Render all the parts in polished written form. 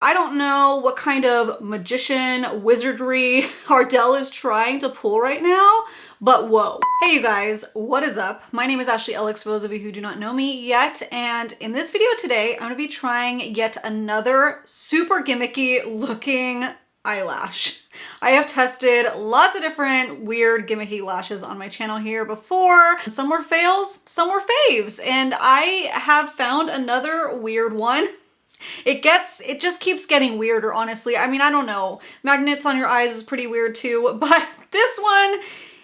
I don't know what kind of magician wizardry Ardell is trying to pull right now, but whoa. Hey you guys, what is up? My name is Ashley Ellix, for those of you who do not know me yet, and in this video today, I'm gonna be trying yet another super gimmicky looking eyelash. I have tested lots of different weird gimmicky lashes on my channel here before. Some were fails, some were faves, and I have found another weird one. It just keeps getting weirder, honestly. I mean, I don't know. Magnets on your eyes is pretty weird too, but this one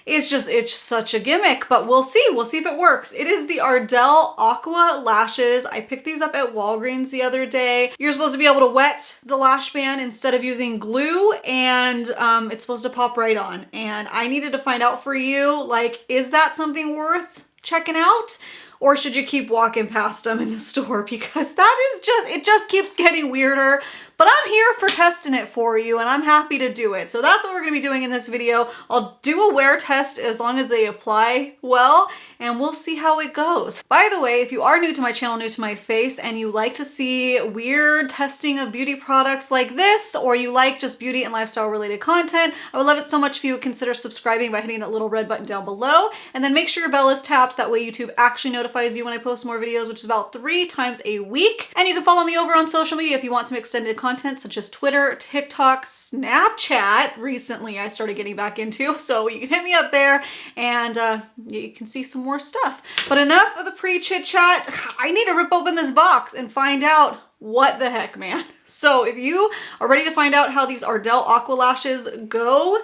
is just, it's such a gimmick, but we'll see. We'll see if it works. It is the Ardell Aqua lashes. I picked these up at Walgreens the other day. You're supposed to be able to wet the lash band instead of using glue, and it's supposed to pop right on. And I needed to find out for you, like, is that something worth checking out? Or should you keep walking past them in the store? Because that is just, it just keeps getting weirder. But I'm here for testing it for you, and I'm happy to do it. So that's what we're gonna be doing in this video. I'll do a wear test as long as they apply well, and we'll see how it goes. By the way, if you are new to my channel, new to my face, and you like to see weird testing of beauty products like this, or you like just beauty and lifestyle related content, I would love it so much if you would consider subscribing by hitting that little red button down below, and then make sure your bell is tapped. That way YouTube actually notifies you when I post more videos, which is about 3 times a week. And you can follow me over on social media if you want some extended content such as Twitter, TikTok, Snapchat. Recently I started getting back into, so you can hit me up there and you can see some more stuff. But enough of the pre-chit chat. I need to rip open this box and find out what the heck, man. So if you are ready to find out how these Ardell Aqua lashes go,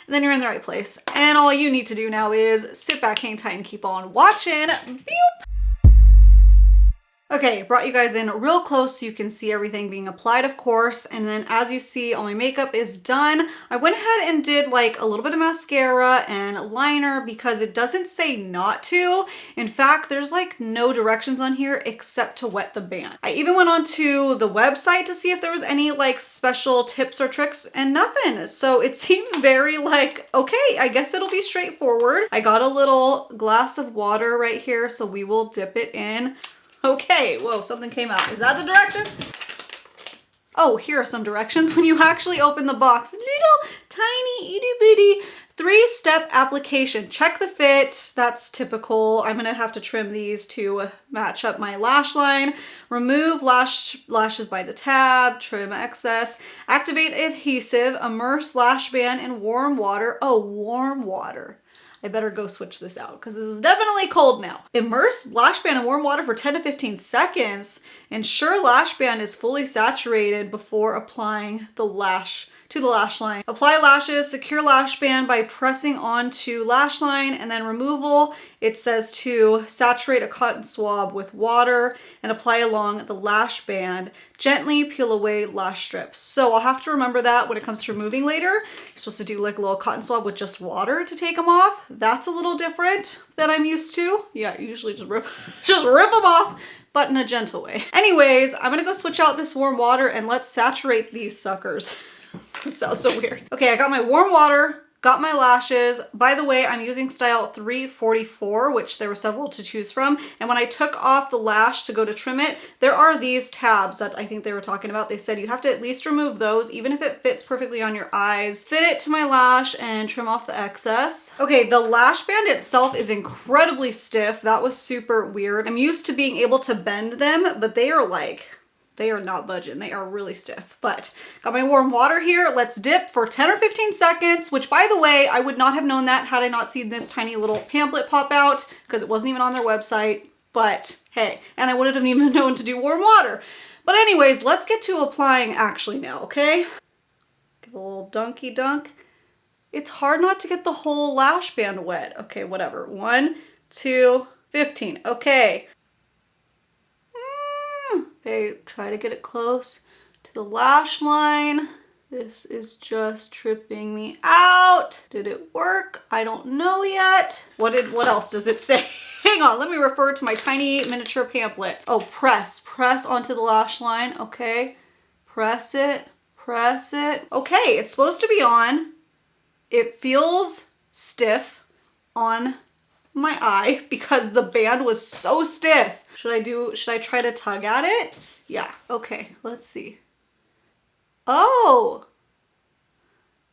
then you're in the right place. And all you need to do now is sit back, hang tight, and keep on watching. Boop. Okay, brought you guys in real close so you can see everything being applied, of course. And then as you see, all my makeup is done. I went ahead and did like a little bit of mascara and liner because it doesn't say not to. In fact, there's like no directions on here except to wet the band. I even went onto the website to see if there was any like special tips or tricks, and nothing. So it seems very like, okay, I guess it'll be straightforward. I got a little glass of water right here, so we will dip it in. Okay, whoa, something came out. Is that the directions? Oh, here are some directions. When you actually open the box, little tiny itty bitty 3-step application. Check the fit, that's typical. I'm gonna have to trim these to match up my lash line. Remove lashes by the tab, trim excess, activate adhesive, immerse lash band in warm water. Oh, warm water. I better go switch this out because this is definitely cold now. Immerse lash band in warm water for 10 to 15 seconds. Ensure lash band is fully saturated before applying the lash to the lash line. Apply lashes, secure lash band by pressing onto lash line, and then removal. It says to saturate a cotton swab with water and apply along the lash band. Gently peel away lash strips. So I'll have to remember that when it comes to removing later. You're supposed to do like a little cotton swab with just water to take them off. That's a little different than I'm used to. Yeah, usually just rip them off, but in a gentle way. Anyways, I'm gonna go switch out this warm water and let's saturate these suckers. That sounds so weird. Okay, I got my warm water, got my lashes. By the way, I'm using style 344, which there were several to choose from. And when I took off the lash to go to trim it, there are these tabs that I think they were talking about. They said you have to at least remove those, even if it fits perfectly on your eyes. Fit it to my lash and trim off the excess. Okay, the lash band itself is incredibly stiff. That was super weird. I'm used to being able to bend them, but they are not budging. They are really stiff. But got my warm water here. Let's dip for 10 or 15 seconds, which by the way, I would not have known that had I not seen this tiny little pamphlet pop out because it wasn't even on their website. But hey, and I wouldn't have even known to do warm water. But anyways, let's get to applying actually now, okay? Give a little dunky dunk. It's hard not to get the whole lash band wet. Okay, whatever. 1, 2, 15. Okay. Okay, try to get it close to the lash line. This is just tripping me out. Did it work? I don't know yet. What else does it say? Hang on, let me refer to my tiny miniature pamphlet. Oh, press onto the lash line. Okay, press it. Okay, it's supposed to be on. It feels stiff on my eye because the band was so stiff. Should I try to tug at it? Yeah, okay, let's see. Oh,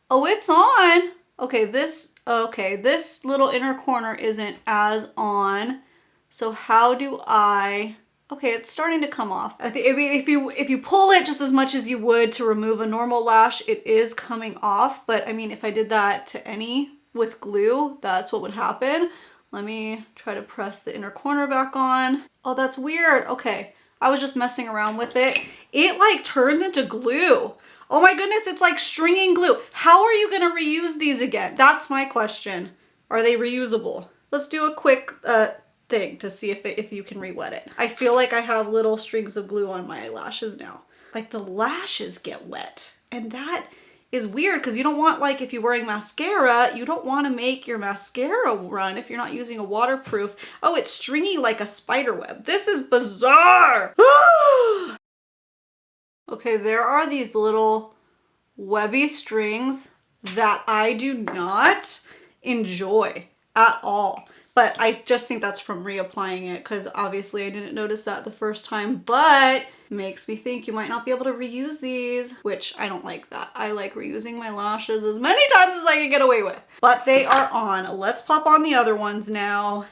oh, it's on. Okay, this little inner corner isn't as on. So how do I, okay, it's starting to come off. I think if you pull it just as much as you would to remove a normal lash, it is coming off. But I mean, if I did that to any with glue, that's what would happen. Let me try to press the inner corner back on. Oh, that's weird. Okay, I was just messing around with it. It like turns into glue. Oh my goodness, it's like stringing glue. How are you gonna reuse these again? That's my question. Are they reusable? Let's do a quick thing to see if you can re-wet it. I feel like I have little strings of glue on my lashes now. Like the lashes get wet. And that is weird because you don't want, like if you're wearing mascara, you don't want to make your mascara run if you're not using a waterproof. Oh, it's stringy like a spider web. This is bizarre. Okay, there are these little webby strings that I do not enjoy at all. But I just think that's from reapplying it because obviously I didn't notice that the first time, but makes me think you might not be able to reuse these, which I don't like that. I like reusing my lashes as many times as I can get away with. But they are on. Let's pop on the other ones now.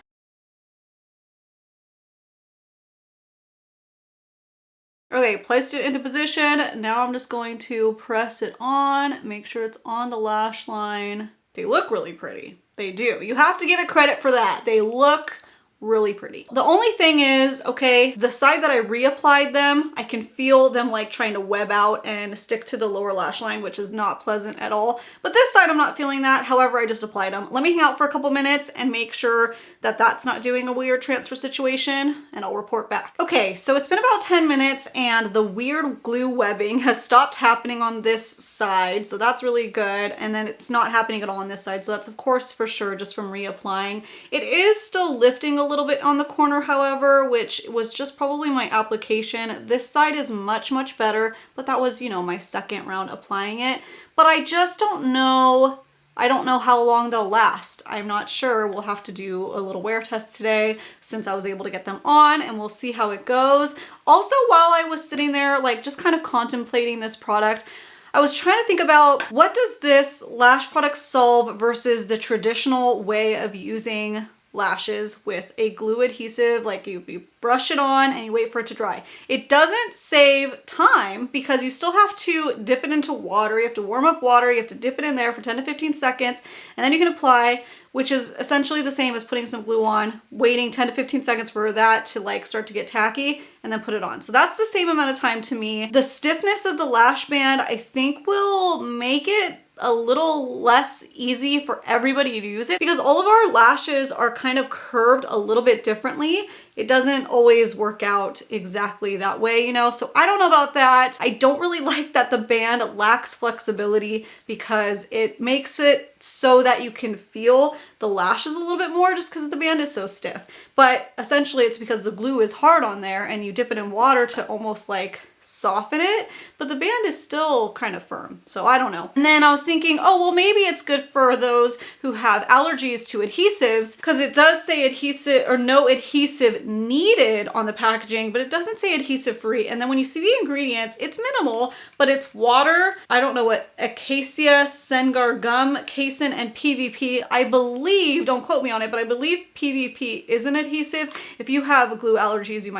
Okay, placed it into position. Now I'm just going to press it on, make sure it's on the lash line. They look really pretty. They do. You have to give it credit for that. They look really pretty. The only thing is, okay, the side that I reapplied them, I can feel them like trying to web out and stick to the lower lash line, which is not pleasant at all. But this side, I'm not feeling that. However, I just applied them. Let me hang out for a couple minutes and make sure that that's not doing a weird transfer situation, and I'll report back. Okay, so it's been about 10 minutes and the weird glue webbing has stopped happening on this side. So that's really good. And then it's not happening at all on this side. So that's of course for sure just from reapplying. It is still lifting a little bit on the corner, however, which was just probably my application. This side is much, much better, but that was, you know, my second round applying it. But I just don't know. I don't know how long they'll last. I'm not sure. We'll have to do a little wear test today since I was able to get them on, and we'll see how it goes. Also, while I was sitting there, like just kind of contemplating this product, I was trying to think about what does this lash product solve versus the traditional way of using lashes with a glue adhesive. Like you brush it on and you wait for it to dry. It doesn't save time because you still have to dip it into water. You have to warm up water. You have to dip it in there for 10 to 15 seconds and then you can apply, which is essentially the same as putting some glue on, waiting 10 to 15 seconds for that to like start to get tacky and then put it on. So that's the same amount of time to me. The stiffness of the lash band, I think will make it a little less easy for everybody to use it because all of our lashes are kind of curved a little bit differently. It doesn't always work out exactly that way, you know? So I don't know about that. I don't really like that the band lacks flexibility because it makes it so that you can feel the lashes a little bit more just because the band is so stiff. But essentially it's because the glue is hard on there and you dip it in water to almost like soften it, but the band is still kind of firm. So I don't know. And then I was thinking, oh, well, maybe it's good for those who have allergies to adhesives because it does say adhesive or no adhesive needed on the packaging, but it doesn't say adhesive free. And then when you see the ingredients, it's minimal, but it's water. I don't know what acacia, sengar gum, casein, and PVP. I believe, don't quote me on it, but I believe PVP is an adhesive. If you have glue allergies, you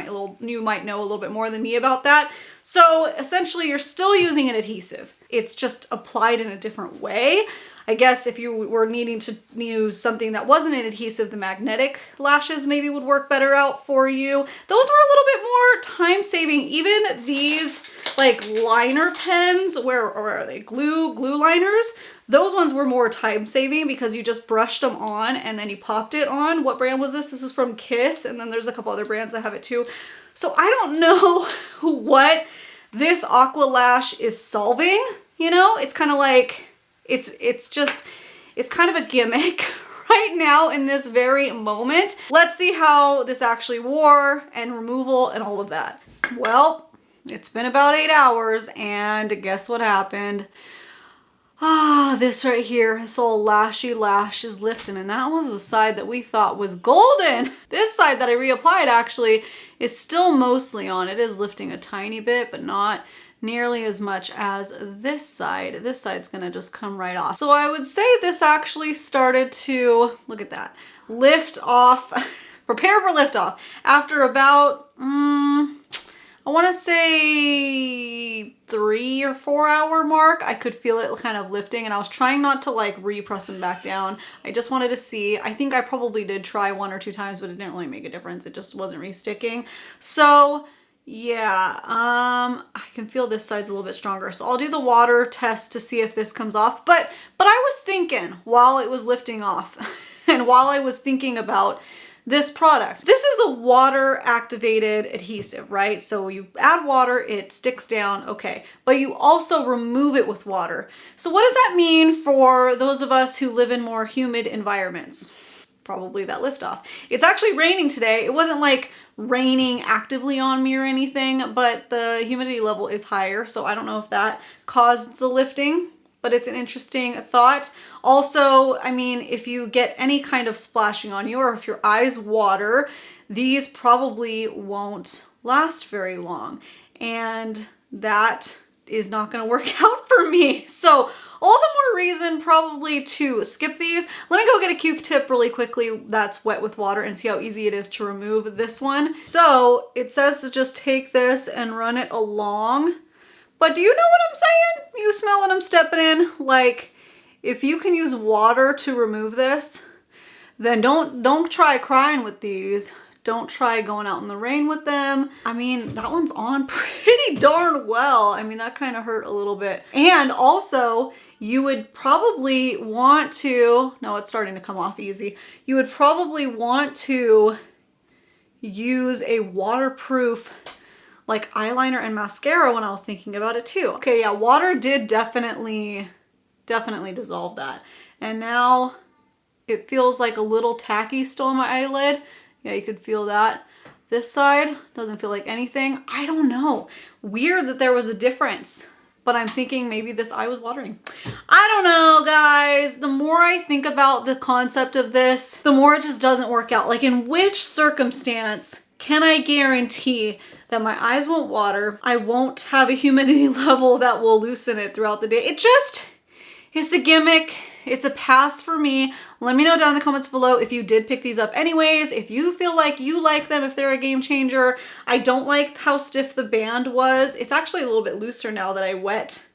might know a little bit more than me about that. So essentially you're still using an adhesive. It's just applied in a different way. I guess if you were needing to use something that wasn't an adhesive, the magnetic lashes maybe would work better out for you. Those were a little bit more time saving. Even these like liner pens, or are they glue liners? Those ones were more time saving because you just brushed them on and then you popped it on. What brand was this? This is from Kiss, and then there's a couple other brands that have it too. So I don't know what this Aqua Lash is solving, you know? It's kind of like, it's kind of a gimmick right now in this very moment. Let's see how this actually wore and removal and all of that. Well, it's been about 8 hours and guess what happened? This right here, this old lashy lash is lifting, and that was the side that we thought was golden. This side that I reapplied actually is still mostly on. It is lifting a tiny bit, but not nearly as much as this side. This side's gonna just come right off. So I would say this actually started to, look at that, lift off, prepare for liftoff after about, I want to say 3 or 4 hour mark. I could feel it kind of lifting, and I was trying not to like repress them back down. I just wanted to see. I think I probably did try 1 or 2 times, but it didn't really make a difference. It just wasn't re-sticking. So yeah, I can feel this side's a little bit stronger. So I'll do the water test to see if this comes off. But I was thinking while it was lifting off and while I was thinking about this product. This is a water activated adhesive, right? So you add water, it sticks down, okay. But you also remove it with water. So what does that mean for those of us who live in more humid environments? Probably that liftoff. It's actually raining today. It wasn't like raining actively on me or anything, but the humidity level is higher. So I don't know if that caused the lifting, but it's an interesting thought. Also, I mean, if you get any kind of splashing on you or if your eyes water, these probably won't last very long. And that is not gonna work out for me. So all the more reason probably to skip these. Let me go get a Q-tip really quickly that's wet with water and see how easy it is to remove this one. So it says to just take this and run it along. But do you know what I'm saying? You smell what I'm stepping in? Like, if you can use water to remove this, then don't try crying with these. Don't try going out in the rain with them. I mean, that one's on pretty darn well. I mean, that kind of hurt a little bit. And also, you would probably want to, no, it's starting to come off easy. You would probably want to use a waterproof like eyeliner and mascara when I was thinking about it too. Okay, yeah, water did definitely dissolve that. And now it feels like a little tacky still on my eyelid. Yeah, you could feel that. This side doesn't feel like anything. I don't know. Weird that there was a difference, but I'm thinking maybe this eye was watering. I don't know, guys. The more I think about the concept of this, the more it just doesn't work out. Like, in which circumstance can I guarantee that my eyes won't water? I won't have a humidity level that will loosen it throughout the day. It's a gimmick. It's a pass for me. Let me know down in the comments below if you did pick these up anyways, if you feel like you like them, if they're a game changer. I don't like how stiff the band was. It's actually a little bit looser now that I wet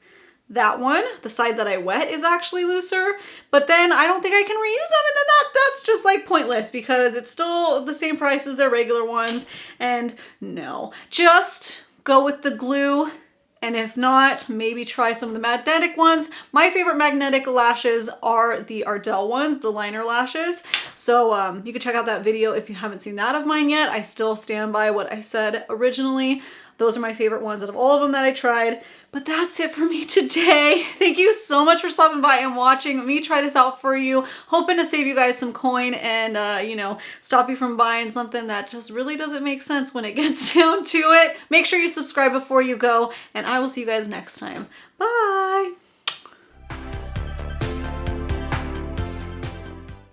that one. The side that I wet is actually looser, but then I don't think I can reuse them, and then that's just like pointless because it's still the same price as their regular ones. And no, just go with the glue. And if not, maybe try some of the magnetic ones. My favorite magnetic lashes are the Ardell ones, the liner lashes. So you can check out that video if you haven't seen that of mine yet. I still stand by what I said originally. Those are my favorite ones out of all of them that I tried. But that's it for me today. Thank you so much for stopping by and watching me try this out for you. Hoping to save you guys some coin and, you know, stop you from buying something that just really doesn't make sense when it gets down to it. Make sure you subscribe before you go, and I will see you guys next time. Bye!